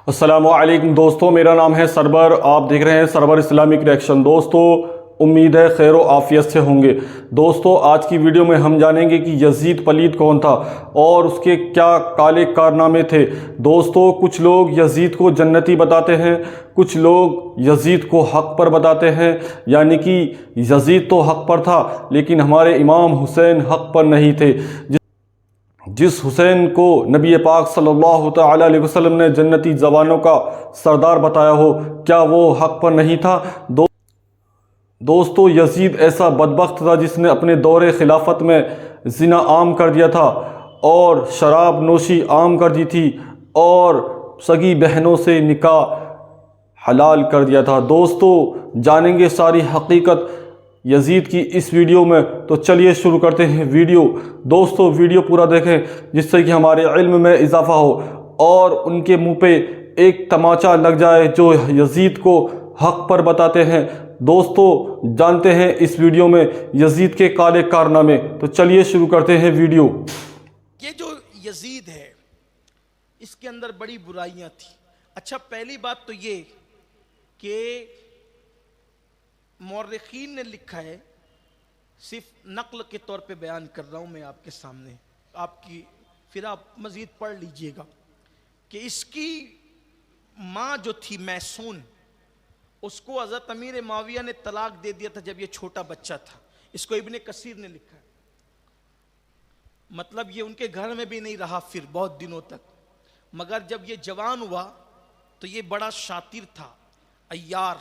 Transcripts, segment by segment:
السلام علیکم دوستو، میرا نام ہے سربر، آپ دیکھ رہے ہیں سربر اسلامک ریئیکشن۔ دوستو امید ہے خیر و عافیت سے ہوں گے۔ دوستو آج کی ویڈیو میں ہم جانیں گے کہ یزید پلید کون تھا اور اس کے کیا کالے کارنامے تھے۔ دوستو کچھ لوگ یزید کو جنتی بتاتے ہیں، کچھ لوگ یزید کو حق پر بتاتے ہیں، یعنی کہ یزید تو حق پر تھا لیکن ہمارے امام حسین حق پر نہیں تھے۔ جس حسین کو نبی پاک صلی اللہ تعالی علیہ وسلم نے جنتی جوانوں کا سردار بتایا ہو، کیا وہ حق پر نہیں تھا؟ دوستو یزید ایسا بدبخت تھا جس نے اپنے دور خلافت میں زنا عام کر دیا تھا اور شراب نوشی عام کر دی تھی اور سگی بہنوں سے نکاح حلال کر دیا تھا۔ دوستو جانیں گے ساری حقیقت یزید کی اس ویڈیو میں، تو چلیے شروع کرتے ہیں ویڈیو۔ دوستو ویڈیو پورا دیکھیں جس سے کہ ہمارے علم میں اضافہ ہو اور ان کے منہ پہ ایک تماچا لگ جائے جو یزید کو حق پر بتاتے ہیں۔ دوستو جانتے ہیں اس ویڈیو میں یزید کے کالے کارنامے، تو چلیے شروع کرتے ہیں ویڈیو۔ یہ جو یزید ہے اس کے اندر بڑی برائیاں تھیں۔ اچھا پہلی بات تو یہ کہ مورخین نے لکھا ہے، صرف نقل کے طور پہ بیان کر رہا ہوں میں آپ کے سامنے، پھر آپ مزید پڑھ لیجئے گا کہ اس کی ماں جو تھی میسون، اس کو حضرت امیر معاویہ نے طلاق دے دیا تھا جب یہ چھوٹا بچہ تھا۔ اس کو ابن کثیر نے لکھا ہے، مطلب یہ ان کے گھر میں بھی نہیں رہا پھر بہت دنوں تک، مگر جب یہ جوان ہوا تو یہ بڑا شاطر تھا، عیار،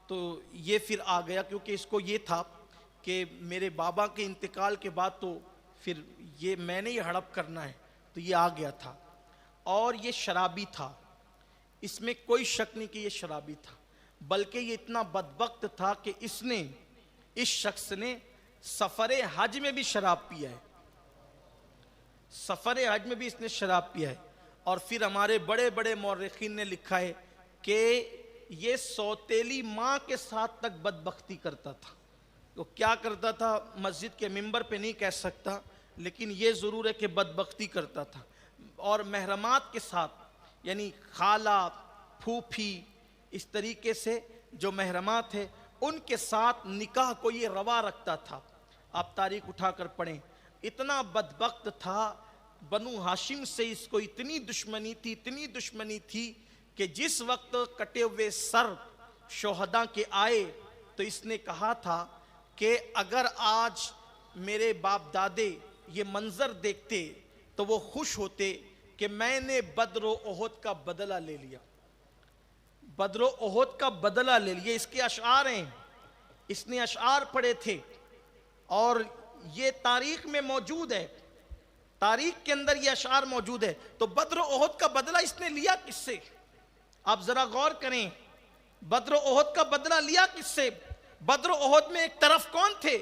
تو یہ پھر آ گیا، کیونکہ اس کو یہ تھا کہ میرے بابا کے انتقال کے بعد تو پھر یہ میں نے یہ ہڑپ کرنا ہے، تو یہ آ گیا تھا۔ اور یہ شرابی تھا، اس میں کوئی شک نہیں کہ یہ شرابی تھا، بلکہ یہ اتنا بدبخت تھا کہ اس شخص نے سفر حج میں بھی شراب پیا ہے، سفر حج میں بھی اس نے شراب پیا ہے۔ اور پھر ہمارے بڑے بڑے مورخین نے لکھا ہے کہ یہ سوتیلی ماں کے ساتھ تک بدبختی کرتا تھا۔ وہ کیا کرتا تھا مسجد کے منبر پہ نہیں کہہ سکتا، لیکن یہ ضرور ہے کہ بدبختی کرتا تھا۔ اور محرمات کے ساتھ، یعنی خالہ، پھوپھی، اس طریقے سے جو محرمات ہیں ان کے ساتھ نکاح کو یہ روا رکھتا تھا۔ آپ تاریخ اٹھا کر پڑھیں، اتنا بدبخت تھا، بنو ہاشم سے اس کو اتنی دشمنی تھی کہ جس وقت کٹے ہوئے سر شہداء کے آئے تو اس نے کہا تھا کہ اگر آج میرے باپ دادے یہ منظر دیکھتے تو وہ خوش ہوتے کہ میں نے بدر و احد کا بدلہ لے لیا، بدر و احد کا بدلہ لے لیا۔ اس کے اشعار ہیں، اس نے اشعار پڑھے تھے اور یہ تاریخ میں موجود ہے، تاریخ کے اندر یہ اشعار موجود ہے۔ تو بدر و احد کا بدلہ اس نے لیا کس سے؟ آپ ذرا غور کریں، بدر و احد کا بدلہ لیا کس سے؟ بدر و احد میں ایک طرف کون تھے؟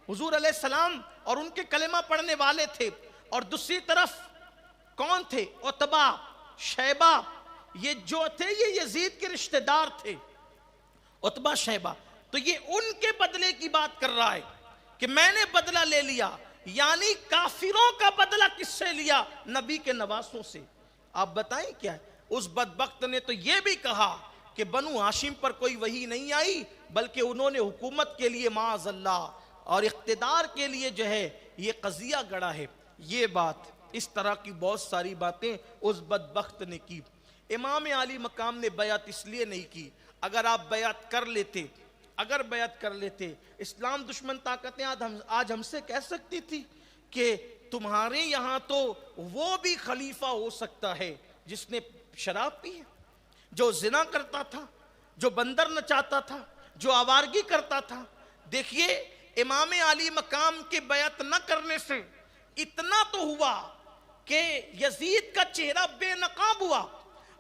حضور علیہ السلام اور ان کے کلمہ پڑھنے والے تھے، اور دوسری طرف کون تھے؟ عتبہ، شیبہ، یہ جو تھے یہ یزید کے رشتہ دار تھے، عتبہ، شیبہ۔ تو یہ ان کے بدلے کی بات کر رہا ہے کہ میں نے بدلہ لے لیا، یعنی کافروں کا بدلہ کس سے لیا؟ نبی کے نواسوں سے۔ آپ بتائیں کیا ہے؟ اس بدبخت نے تو یہ بھی کہا کہ بنو ہاشم پر کوئی وحی نہیں آئی، بلکہ انہوں نے حکومت کے لیے معاذ اللہ اور اقتدار کے لیے جو ہے یہ قضیہ گڑا ہے۔ یہ بات، اس طرح کی بہت ساری باتیں اس بدبخت نے کی۔ امام علی مقام نے بیعت اس لیے نہیں کی، اگر آپ بیعت کر لیتے، اسلام دشمن طاقتیں آج ہم سے کہہ سکتی تھی کہ تمہارے یہاں تو وہ بھی خلیفہ ہو سکتا ہے جس نے شراب پی ہے، جو زنا کرتا تھا، جو بندر نچاتا تھا، جو آوارگی کرتا تھا۔ دیکھیے امام علی مقام کی بیعت نہ کرنے سے اتنا تو ہوا کہ یزید کا چہرہ بے نقاب ہوا،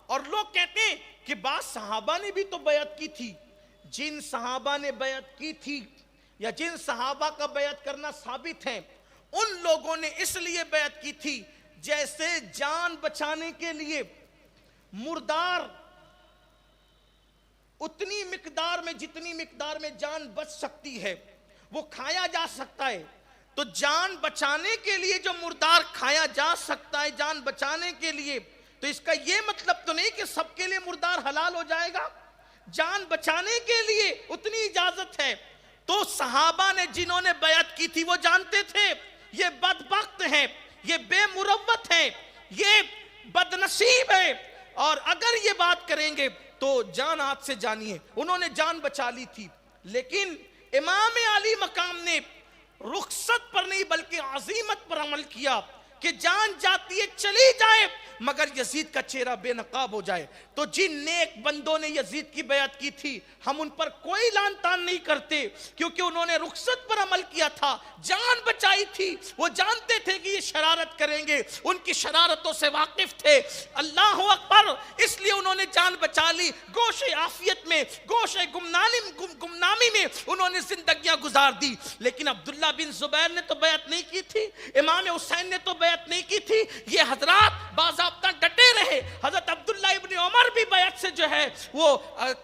اور لوگ کہتے ہیں کہ بعض صحابہ نے بھی تو بیعت کی تھی۔ جن صحابہ نے بیعت کی تھی یا جن صحابہ کا بیعت کرنا ثابت ہے، ان لوگوں نے اس لیے بیعت کی تھی جیسے جان بچانے کے لیے مردار اتنی مقدار میں، جتنی مقدار میں جان بچ سکتی ہے وہ کھایا جا سکتا ہے۔ تو جان بچانے کے لیے جو مردار کھایا جا سکتا ہے، جان بچانے کے لیے تو اس کا یہ مطلب تو نہیں کہ سب کے لیے مردار حلال ہو جائے گا، جان بچانے کے لیے اتنی اجازت ہے۔ تو صحابہ نے جنہوں نے بیعت کی تھی وہ جانتے تھے یہ بدبخت ہیں، یہ بے مروت ہیں، یہ بدنصیب ہیں، اور اگر یہ بات کریں گے تو جان ہاتھ سے جانی ہے۔ انہوں نے جان بچا لی تھی، لیکن امام علی مقام نے رخصت پر نہیں بلکہ عزیمت پر عمل کیا کہ جان جاتی ہے چلی جائے مگر یزید کا چہرہ بے نقاب ہو جائے۔ تو جن نیک بندوں نے یزید کی بیعت کی تھی ہم ان پر کوئی لعن طعن نہیں کرتے، کیونکہ انہوں نے رخصت پر عمل کیا تھا، جان بچائی تھی۔ وہ جانتے تھے کہ یہ شرارت کریں گے، ان کی شرارتوں سے واقف تھے۔ اللہ اکبر، اس لیے انہوں نے جان بچا لی۔ گوش عافیت میں، گوش گمنامی میں انہوں نے زندگیاں گزار دی۔ لیکن عبداللہ بن زبیر نے تو بیعت نہیں کی تھی، امام حسین نے تو بیعت نہیں کی تھی۔ یہ حضرات باضابطہ ڈٹے رہے۔ حضرت عبداللہ ابن عمر بھی بیعت سے جو ہے وہ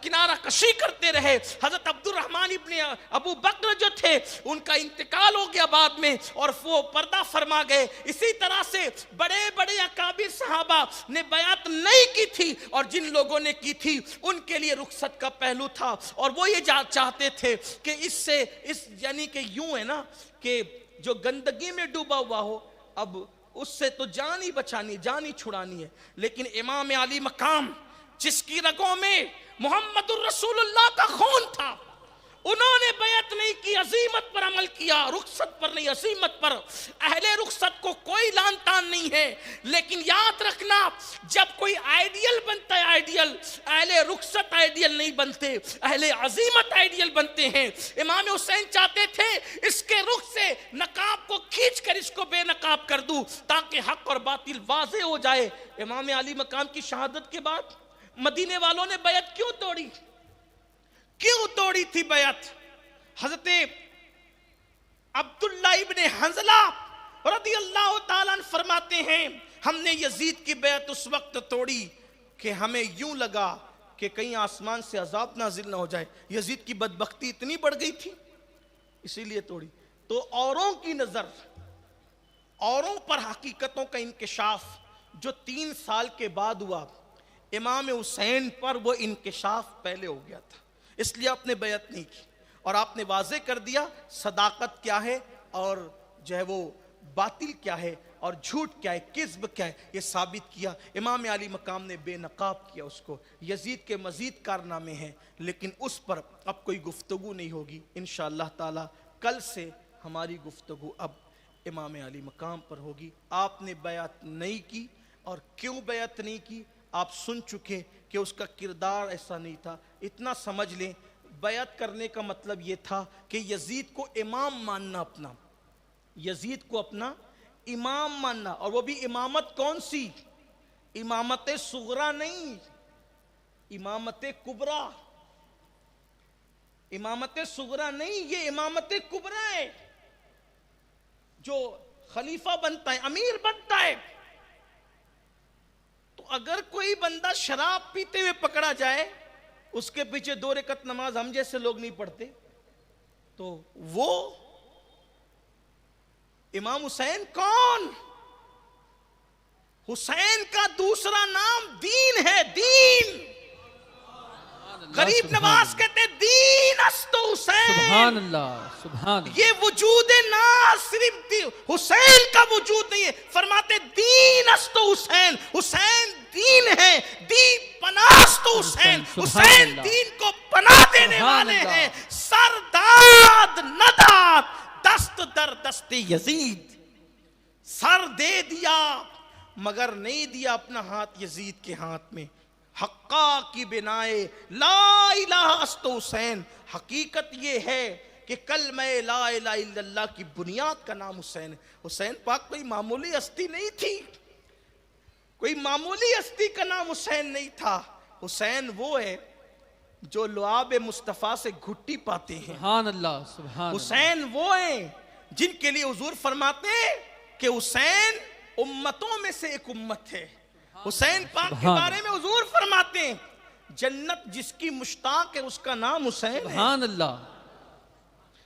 کنارہ کشی کرتے رہے۔ حضرت عبد الرحمن ابن ابو بکر جو تھے ان کا انتقال ہو گیا بعد میں اور وہ پردہ فرما گئے۔ اسی طرح سے بڑے بڑے اکابر صحابہ نے بیعت نہیں کی تھی، اور جن لوگوں نے کی تھی ان کے لیے رخصت کا پہلو تھا، اور وہ یہ چاہتے تھے کہ اس سے یعنی کہ یوں ہے نا کہ جو گندگی میں ڈوبا ہوا ہو اب اس سے تو جان ہی بچانی، جان ہی چھڑانی ہے۔ لیکن امام علی مقام جس کی رگوں میں محمد الرسول اللہ کا خون تھا، انہوں نے بیعت نہیں کی، عزیمت پر عمل کیا، رخصت پر نہیں عزیمت پر۔ اہل رخصت کو کوئی لعن طعن نہیں ہے، لیکن یاد رکھنا جب کوئی آئیڈیل بنتا ہے آئیڈیل، اہل رخصت آئیڈیل نہیں بنتے، اہل عزیمت آئیڈیل بنتے ہیں۔ امام حسین چاہتے تھے اس کے رخ سے نقاب کو کھینچ کر اس کو بے نقاب کر دوں تاکہ حق اور باطل واضح ہو جائے۔ امام علی مقام کی شہادت کے بعد مدینے والوں نے بیعت کیوں توڑی؟ کیوں توڑی تھی بیعت؟ حضرت عبداللہ ابن حنظلہ رضی اللہ تعالیٰ عنہ فرماتے ہیں ہم نے یزید کی بیعت اس وقت توڑی کہ ہمیں یوں لگا کہ کہیں آسمان سے عذاب نازل نہ ہو جائے۔ یزید کی بدبختی اتنی بڑھ گئی تھی اسی لیے توڑی۔ تو اوروں کی نظر، اوروں پر حقیقتوں کا انکشاف جو 3 سال کے بعد ہوا، امام حسین پر وہ انکشاف پہلے ہو گیا تھا، اس لیے آپ نے بیعت نہیں کی، اور آپ نے واضح کر دیا صداقت کیا ہے اور جو ہے وہ باطل کیا ہے اور جھوٹ کیا ہے، کذب کیا ہے، یہ ثابت کیا۔ امام علی مقام نے بے نقاب کیا اس کو۔ یزید کے مزید کارنامے ہیں لیکن اس پر اب کوئی گفتگو نہیں ہوگی انشاءاللہ تعالی۔ کل سے ہماری گفتگو اب امام علی مقام پر ہوگی۔ آپ نے بیعت نہیں کی، اور کیوں بیعت نہیں کی آپ سن چکے کہ اس کا کردار ایسا نہیں تھا۔ اتنا سمجھ لیں بیعت کرنے کا مطلب یہ تھا کہ یزید کو امام ماننا، اپنا یزید کو اپنا امام ماننا، اور وہ بھی امامت کون سی؟ امامت صغرا نہیں، امامت کبرا۔ امامت صغرا نہیں، یہ امامت کبرا ہے۔ جو خلیفہ بنتا ہے، امیر بنتا ہے، تو اگر کوئی بندہ شراب پیتے ہوئے پکڑا جائے، اس کے پیچھے 2 رکعت نماز ہم جیسے لوگ نہیں پڑھتے، تو وہ امام حسین کون؟ حسین کا دوسرا نام دین ہے، دین۔ غریب نواز کہتے ہیں دین است حسین، سبحان اللہ، سبحان اللہ۔ یہ وجود ناز صرف حسین کا وجود نہیں ہے، فرماتے دین است حسین، حسین دین ہے، دین پناست حسین، حسین دین کو پناہ دینے والے ہیں۔ سرداد نداد دست در دست یزید، سر دے دیا مگر نہیں دیا اپنا ہاتھ یزید کے ہاتھ میں۔ حقا کی بنائے لا الہ است حسین، حقیقت یہ ہے کہ کلمہ لا الہ الا اللہ کی بنیاد کا نام حسین ہے۔ حسین پاک کوئی معمولی ہستی نہیں تھی، کوئی معمولی ہستی کا نام حسین نہیں تھا۔ حسین وہ ہے جو لعاب مصطفیٰ سے گھٹی پاتے ہیں۔ سبحان اللہ، سبحان اللہ۔ حسین وہ ہیں جن کے لیے حضور فرماتے ہیں کہ حسین امتوں میں سے ایک امت ہے۔ حسین پاک کے بارے میں حضور فرماتے ہیں جنت جس کی مشتاق ہے اس کا نام حسین ہے۔ سبحان اللہ۔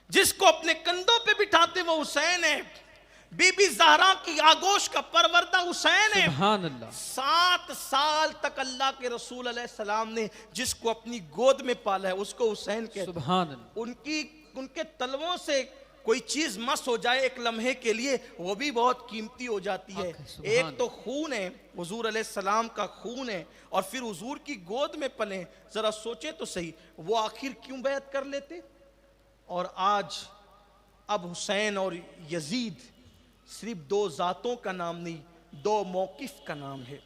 جس کو اپنے کندھوں پہ بٹھاتے وہ حسین ہے۔ بی زہرا کی آگوش کا پروردہ حسین ہے. سبحان اللہ. 7 سال تک اللہ کے رسول علیہ السلام نے جس کو اپنی گود میں پالا ہے اس کو حسین کہتے ہیں. سبحان اللہ. ان کے تلووں سے کوئی چیز مس ہو جائے ایک لمحے کے لیے وہ بھی بہت قیمتی ہو جاتی ہے. ایک تو خون ہے، حضور علیہ السلام کا خون ہے، اور پھر حضور کی گود میں پلیں. ذرا سوچے تو صحیح، وہ آخر کیوں بیعت کر لیتے؟ اور آج اب حسین اور یزید صرف 2 ذاتوں کا نام نہیں، 2 موقف کا نام ہے،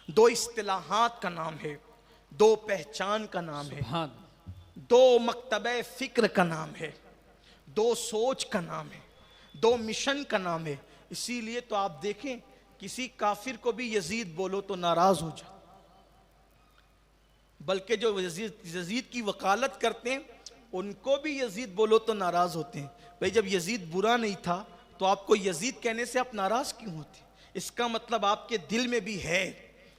2 اصطلاحات کا نام ہے، 2 پہچان کا نام ہے، سبحان. 2 مکتبہ فکر کا نام ہے، 2 سوچ کا نام ہے، 2 مشن کا نام ہے. اسی لیے تو آپ دیکھیں کسی کافر کو بھی یزید بولو تو ناراض ہو جائے، بلکہ جو یزید کی وکالت کرتے ہیں ان کو بھی یزید بولو تو ناراض ہوتے ہیں. بھئی جب یزید برا نہیں تھا تو آپ کو یزید کہنے سے آپ ناراض کیوں ہوتے؟ اس کا مطلب آپ کے دل میں بھی ہے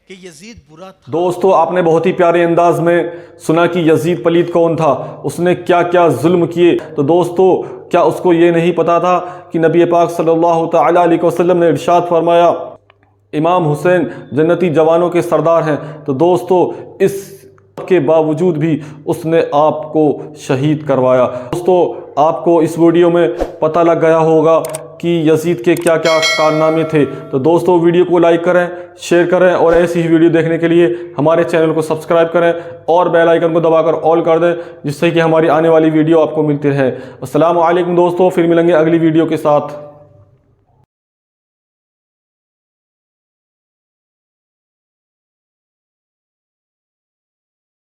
کہ یزید برا تھا. دوستو آپ نے بہت ہی پیارے انداز میں سنا کہ یزید پلید کون تھا، اس نے کیا کیا ظلم کیے. تو دوستو کیا اس کو یہ نہیں پتا تھا کہ نبی پاک صلی اللہ تعالیٰ علیہ وسلم نے ارشاد فرمایا امام حسین جنتی جوانوں کے سردار ہیں. تو دوستو اس کے باوجود بھی اس نے آپ کو شہید کروایا. دوستو آپ کو اس ویڈیو میں پتہ لگ گیا ہوگا کہ یزید کے کیا کیا کارنامے تھے. تو دوستو ویڈیو کو لائک کریں، شیئر کریں، اور ایسی ہی ویڈیو دیکھنے کے لیے ہمارے چینل کو سبسکرائب کریں اور بیل آئیکن کو دبا کر آل کر دیں، جس سے کہ ہماری آنے والی ویڈیو آپ کو ملتی رہے. السلام علیکم دوستو، پھر ملیں گے اگلی ویڈیو کے ساتھ.